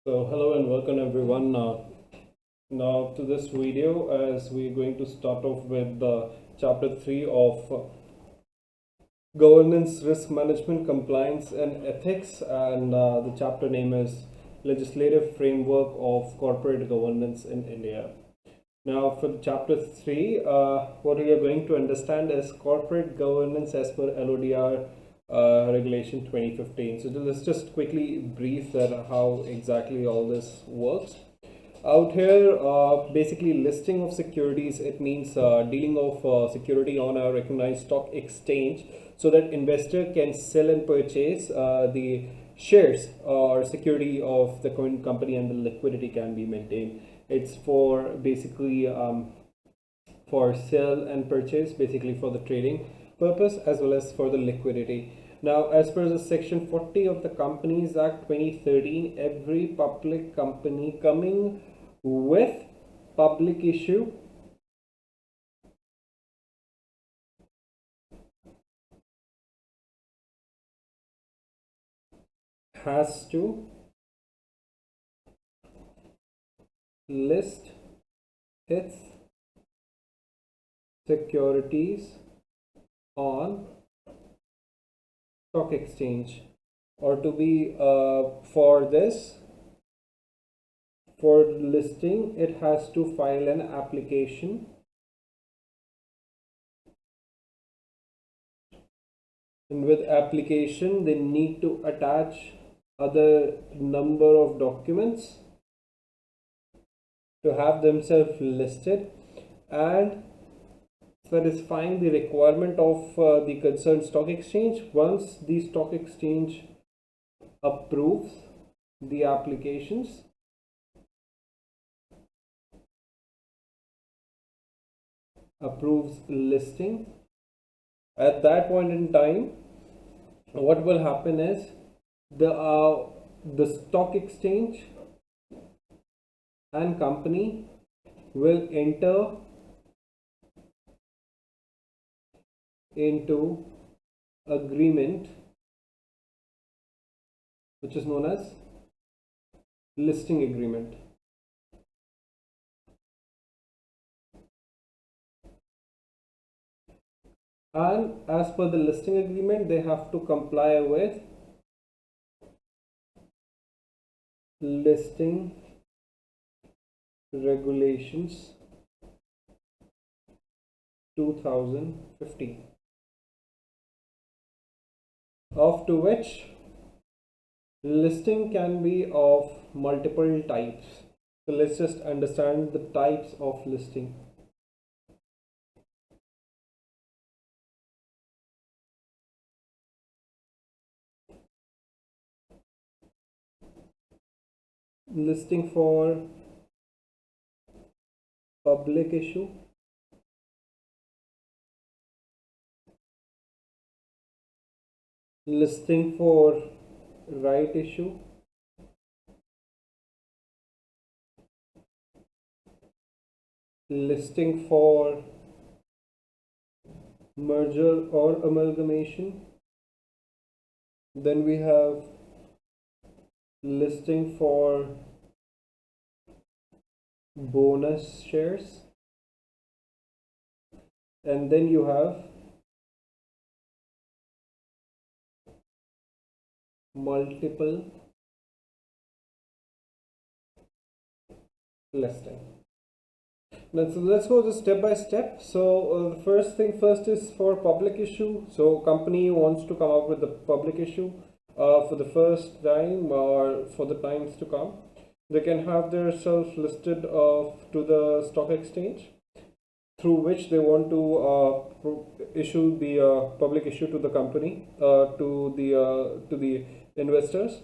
So hello and welcome everyone. Now to this video, as we're going to start off with chapter 3 of governance, risk management, compliance and ethics, and the chapter name is legislative framework of corporate governance in India. Now for chapter 3, what we are going to understand is corporate governance as per LODR regulation 2015. So let's just quickly brief that how exactly all this works. Out here, basically listing of securities, it means dealing of security on a recognized stock exchange so that investor can sell and purchase the shares or security of the current company, and the liquidity can be maintained. It's for basically for sell and purchase, basically for the trading purpose as well as for the liquidity. Now, as per the section 40 of the Companies Act 2013, every public company coming with public issue has to list its securities on stock exchange, or to be for this, for listing, it has to file an application, and with application they need to attach other number of documents to have themselves listed and satisfying the requirement of the concerned stock exchange. Once the stock exchange approves the applications, approves listing, at that point in time what will happen is the stock exchange and company will enter into agreement which is known as listing agreement. And as per the listing agreement, they have to comply with listing regulations 2015, of to which listing can be of multiple types. So let's just understand the types of listing. Listing for public issue, listing for right issue, listing for merger or amalgamation. Then we have listing for bonus shares, and then you have multiple listing. Now, so let's go just step by step. So the first thing first is for public issue. So company wants to come up with the public issue for the first time or for the times to come. They can have their self listed to the stock exchange, through which they want to issue the public issue to the company, to the investors.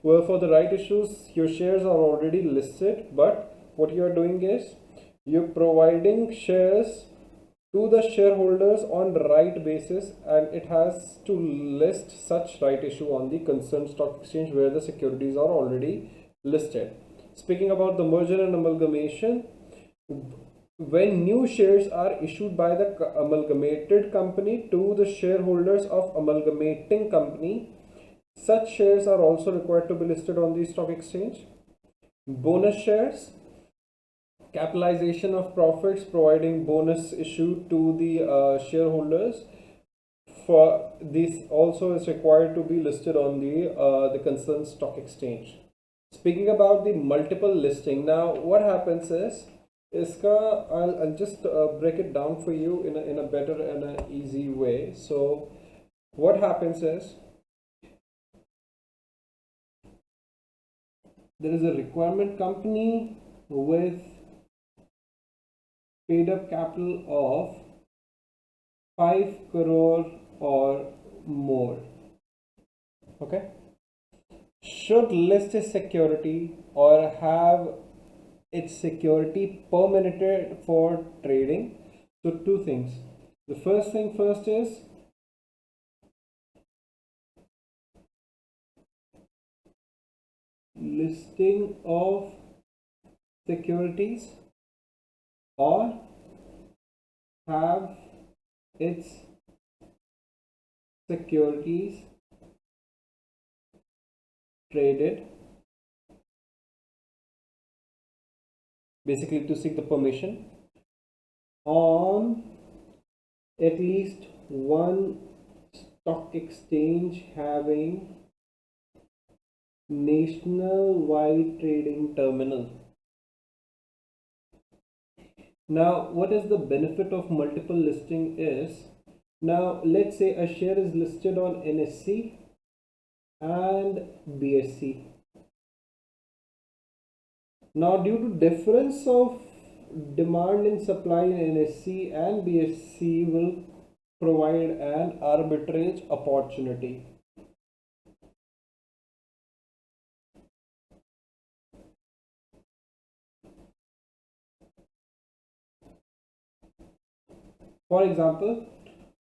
Well, for the right issues, your shares are already listed, but what you are doing is you're providing shares to the shareholders on right basis, and it has to list such right issue on the concerned stock exchange where the securities are already listed. Speaking about the merger and amalgamation, when new shares are issued by the amalgamated company to the shareholders of amalgamating company, such shares are also required to be listed on the stock exchange. Bonus shares, capitalization of profits, providing bonus issue to the shareholders. For this also is required to be listed on the concerned stock exchange. Speaking about the multiple listing, now what happens is iska I'll just break it down for you in a better and an easy way. So what happens is there is a requirement company with paid up capital of 5 crore or more. Okay, should list a security or have its security permitted for trading. So two things. The first thing first is listing of securities or have its securities traded, basically to seek the permission on at least one stock exchange having nationwide trading terminal. Now, what is the benefit of multiple listing is, now let's say a share is listed on NSE and BSE. Now, due to difference of demand and supply in NSE and BSE will provide an arbitrage opportunity. For example,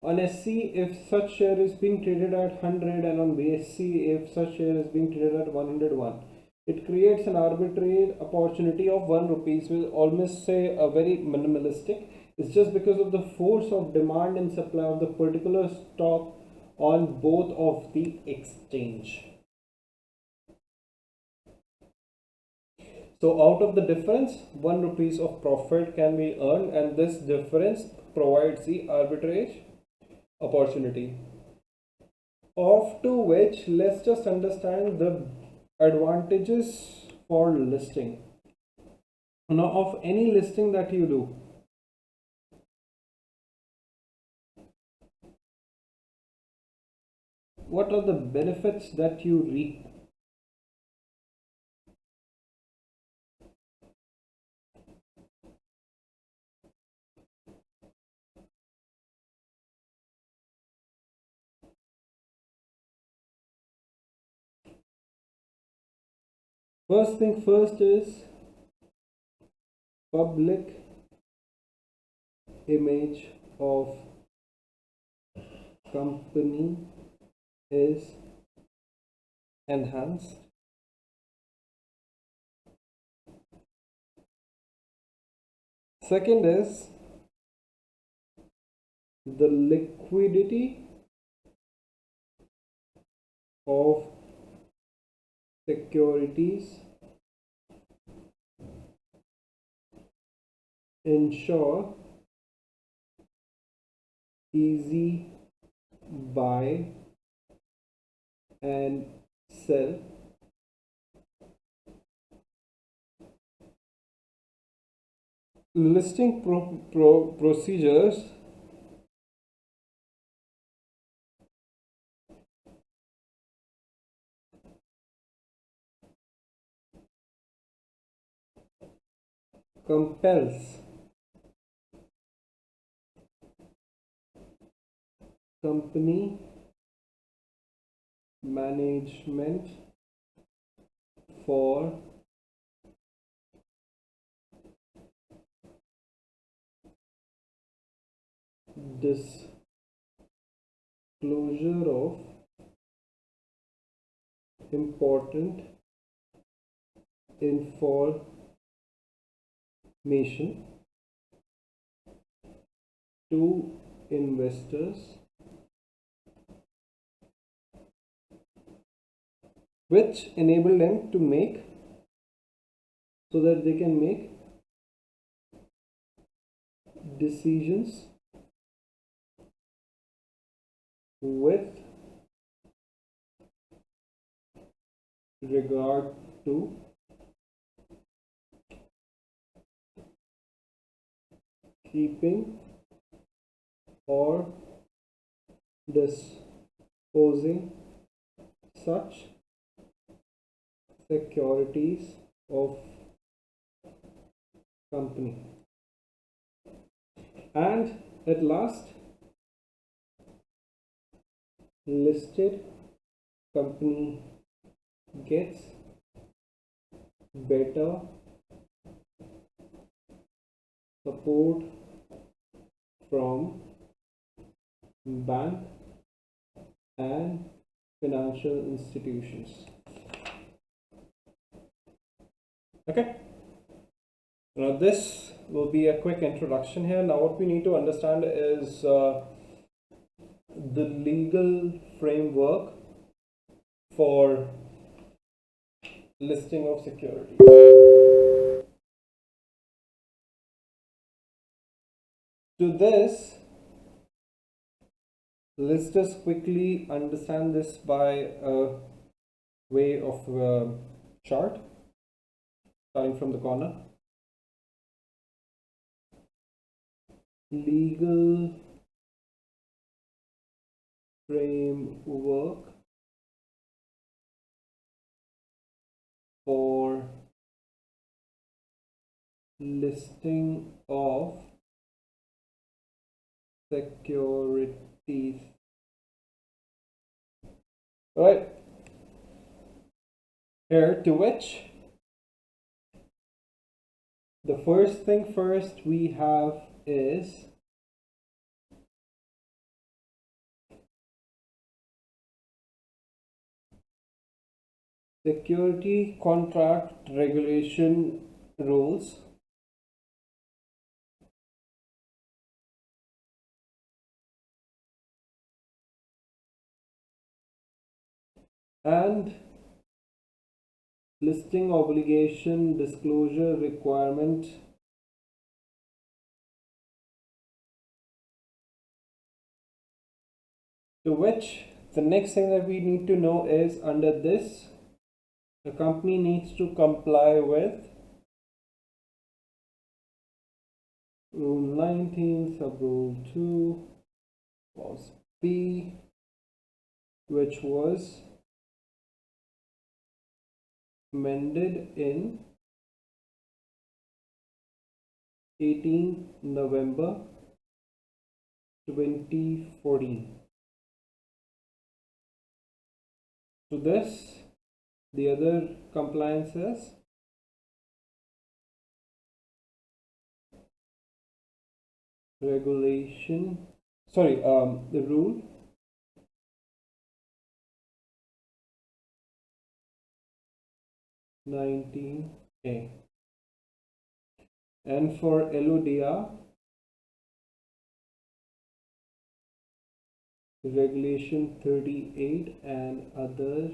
on SC if such share is being traded at 100 and on BSC if such share is being traded at 101, it creates an arbitrage opportunity of 1 rupees. Will almost say a very minimalistic. It's just because of the force of demand and supply of the particular stock on both of the exchange. So out of the difference, 1 rupees of profit can be earned, and this difference provides the arbitrage opportunity. Of to which, let's just understand the advantages for listing. Now, of any listing that you do, what are the benefits that you reap? First thing first is public image of company is enhanced. Second is the liquidity of securities ensure easy buy and sell. Listing procedures compels company management for disclosure of important information to investors, which enable them to make so that they can make decisions with regard to keeping or disposing such securities of company. And at last, listed company gets better support from bank and financial institutions. Okay, now this will be a quick introduction here. Now what we need to understand is the legal framework for listing of securities. To this, let's just quickly understand this by a way of a chart starting from the corner. Legal framework for listing of securities. Right here, to which the first thing first we have is security contract regulation rules. And listing obligation disclosure requirement to which the next thing that we need to know is under this the company needs to comply with Rule 19 sub Rule 2 clause B, which was amended in 18 November 2014. To this, the other compliances regulation, the rule 19A. And for LODR, regulation 38 and other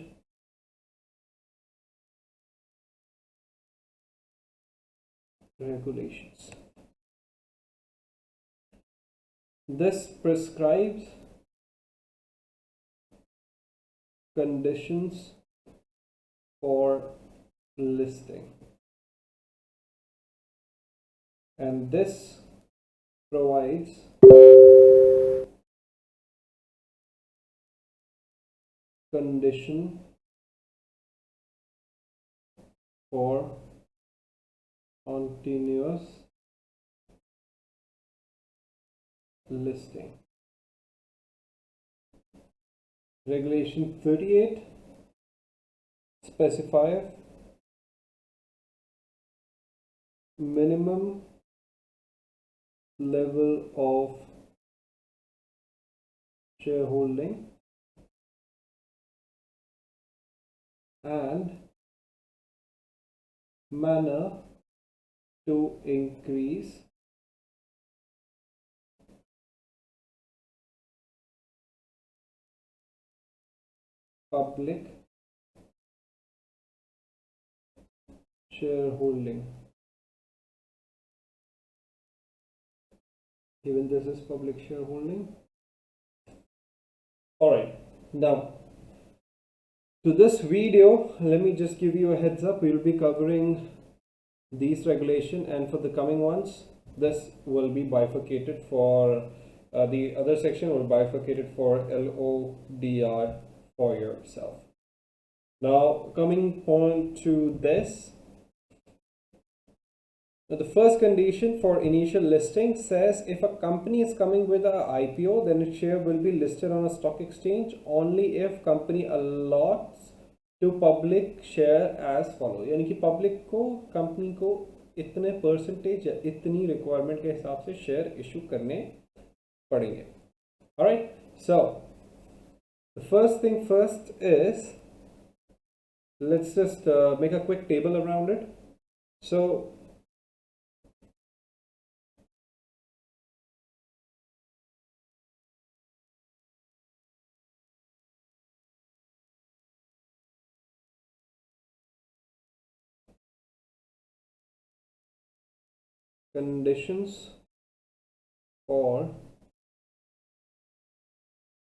regulations. This prescribes conditions for listing, and this provides condition for continuous listing. Regulation 38 specifies minimum level of shareholding and manner to increase public shareholding. Even this is public shareholding. All right, now to this video, let me just give you a heads up. We will be covering these regulation, and for the coming ones, this will be bifurcated for the other section will bifurcated for LODR for yourself. Now coming on to this, now the first condition for initial listing says if a company is coming with a IPO, then its share will be listed on a stock exchange only if company allots to public share as follow. यानी कि public को company को इतने percentage या इतनी requirement के हिसाब से शेयर इशू करने पड़ेंगे. Alright, so the first thing first is, let's just make a quick table around it. So conditions for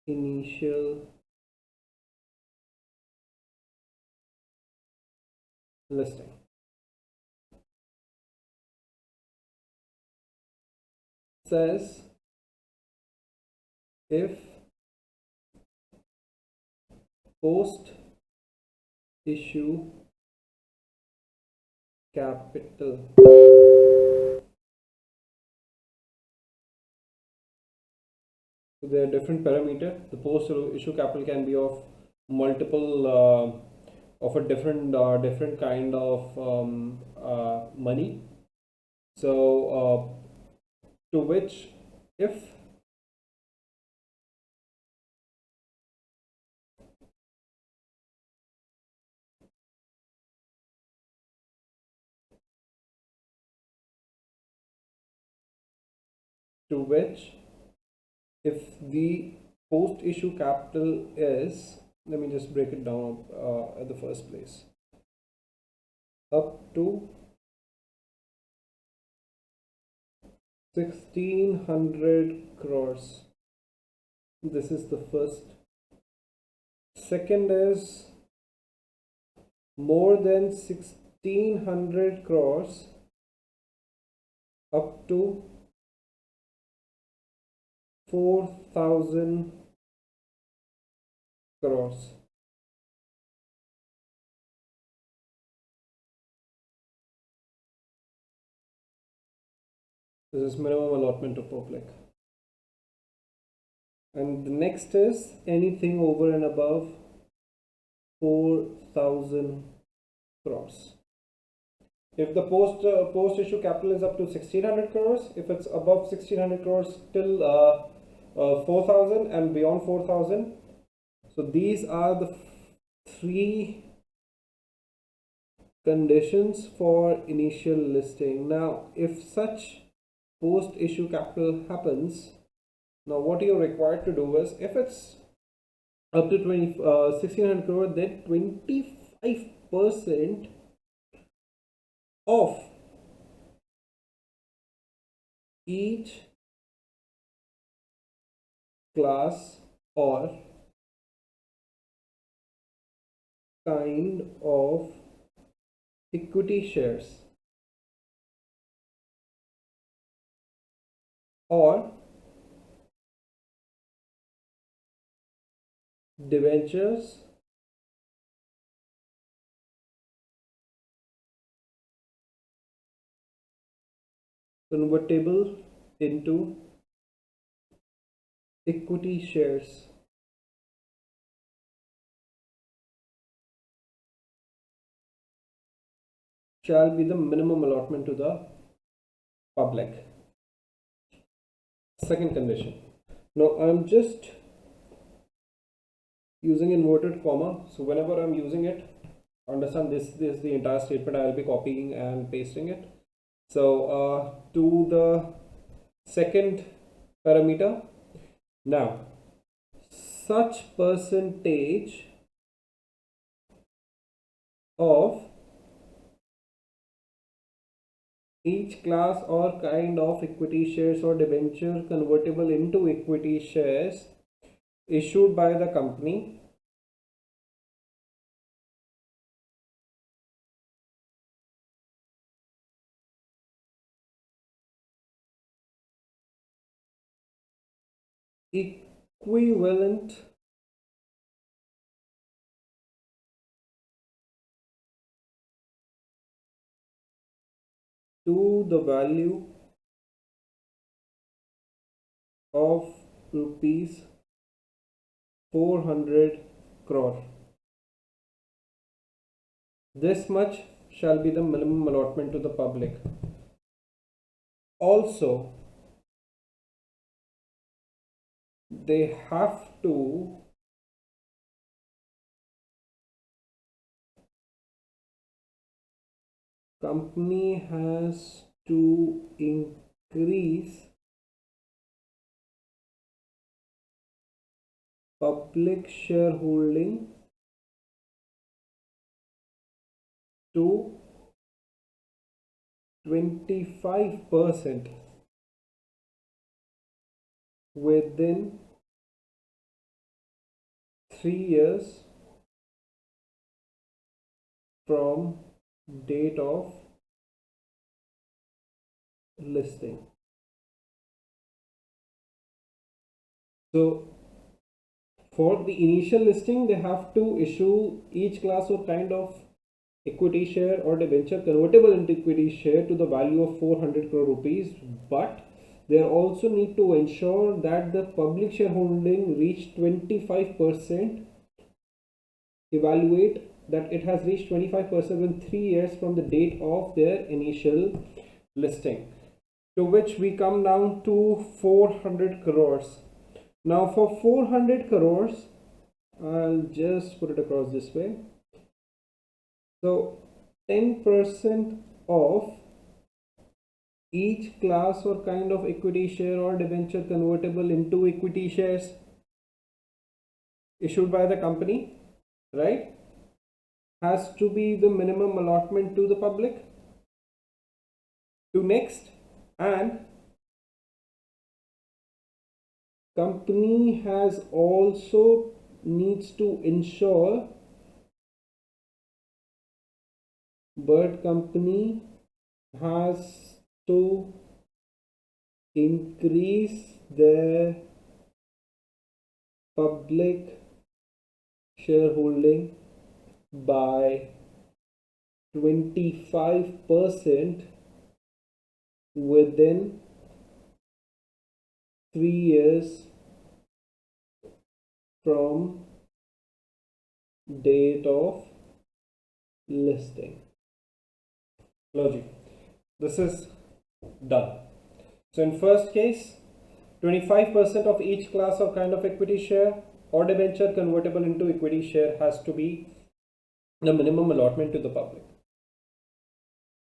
initial listing. Says if post issue capital so there are different parameters. The post issue capital can be of multiple of a different kind of money. So to which if the post issue capital is, let me just break it down at the first place, up to 1600 crores. This is the first. Second is more than 1600 crores up to 4000 crores. This is minimum allotment to public. And the next is anything over and above 4000 crores. If the post issue capital is up to 1600 crores, if it's above 1600 crores till 4000 and beyond 4000, so these are the three conditions for initial listing. Now if such post issue capital happens, now what you're required to do is, if it's up to 1600 crore, then 25% of each class or kind of equity shares or debentures convertible into equity shares shall be the minimum allotment to the public. Second condition. Now I'm just using inverted comma, so whenever I'm using it, understand this is the entire statement. I will be copying and pasting it. So to the second parameter, now such percentage of each class or kind of equity shares or debenture convertible into equity shares issued by the company equivalent to the value of rupees 400 crore. This much shall be the minimum allotment to the public. Also, they have to company has to increase public shareholding to 25% within 3 years from date of listing. So for the initial listing, they have to issue each class or kind of equity share or debenture convertible into equity share to the value of 400 crore rupees, but they also need to ensure that the public shareholding reach 25%, evaluate that it has reached 25% in 3 years from the date of their initial listing, to which we come down to 400 crores. Now for 400 crores, I'll just put it across this way. So 10% of each class or kind of equity share or debenture convertible into equity shares issued by the company, right, has to be the minimum allotment to the public. To next, and company has also needs to ensure, but company has to increase their public shareholding by 25% within 3 years from date of listing. Logic. This is done. So in first case, 25% of each class or kind of equity share or debenture convertible into equity share has to be the minimum allotment to the public.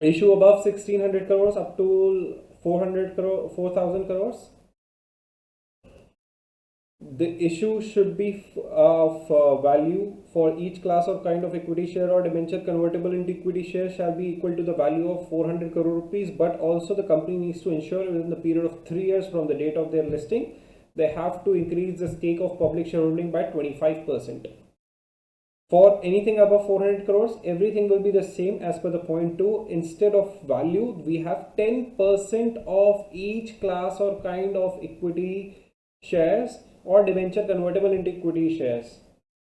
Issue above 1600 crores up to 4,000 crores. The issue should be of value for each class or kind of equity share or debenture convertible into equity share shall be equal to the value of 400 crore rupees, but also the company needs to ensure within the period of 3 years from the date of their listing, they have to increase the stake of public shareholding by 25%. For anything above 400 crores, everything will be the same as per the point 2. Instead of value, we have 10% of each class or kind of equity shares or debenture convertible into equity shares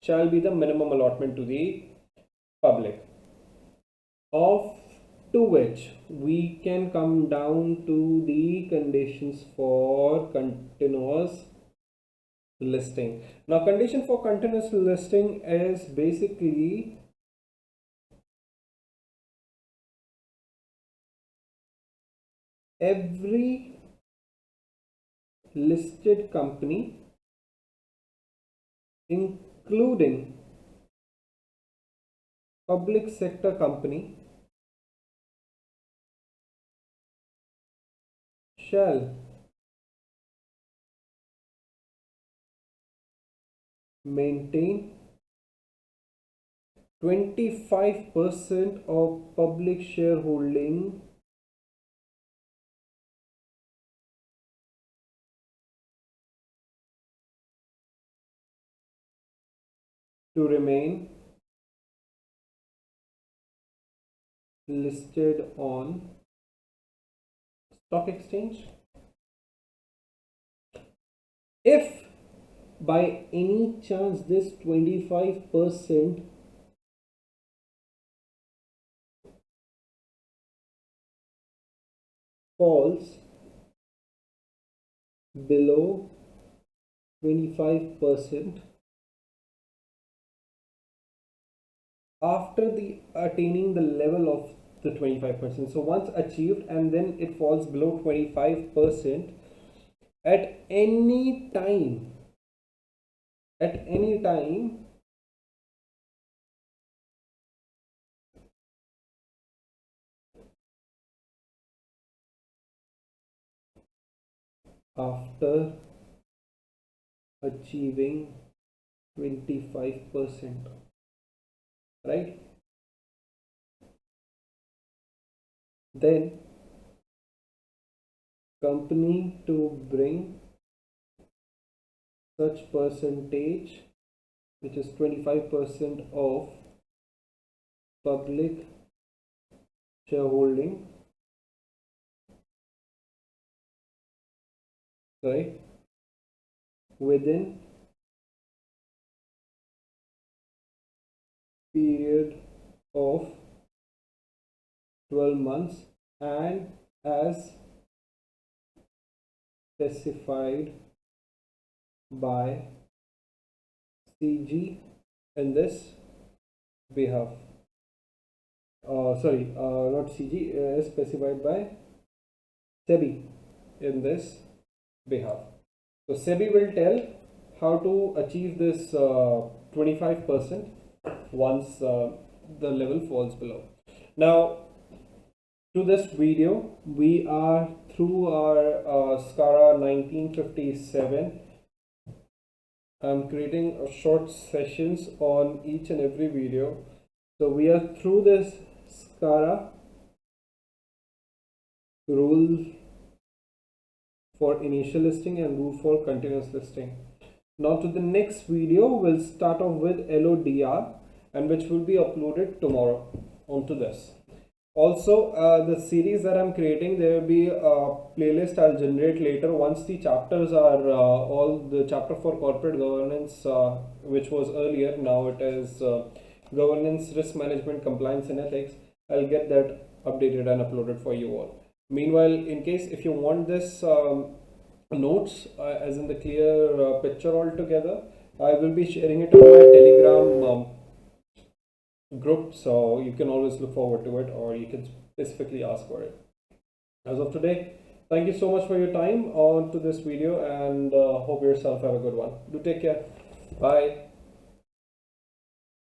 shall be the minimum allotment to the public, of to which we can come down to the conditions for continuous listing. Now condition for continuous listing is basically every listed company, including public sector company, shall maintain 25% of public shareholding to remain listed on stock exchange. If by any chance this 25% falls below 25% after the attaining the level of the 25%, so once achieved and then it falls below 25% at any time after achieving 25%, right? Then company to bring such percentage, which is 25% of public shareholding, right, within period of 12 months and as specified by CG in this behalf. Not CG, as specified by SEBI in this behalf. So SEBI will tell how to achieve this 25% once the level falls below. Now, to this video, we are through our SCARA 1957. I'm creating a short sessions on each and every video. So we are through this SCARA rule for initial listing and rule for continuous listing. Now to the next video, we'll start off with LODR, and which will be uploaded tomorrow onto this. Also, the series that I'm creating, there will be a playlist I'll generate later once the chapters are all the chapter for corporate governance, which was earlier, now it is governance, risk management, compliance and ethics. I'll get that updated and uploaded for you all. Meanwhile, in case if you want this notes as in the clear picture altogether, I will be sharing it on my Telegram group, so you can always look forward to it, or you can specifically ask for it. As of today, thank you so much for your time on to this video, and hope yourself have a good one. Do take care. Bye.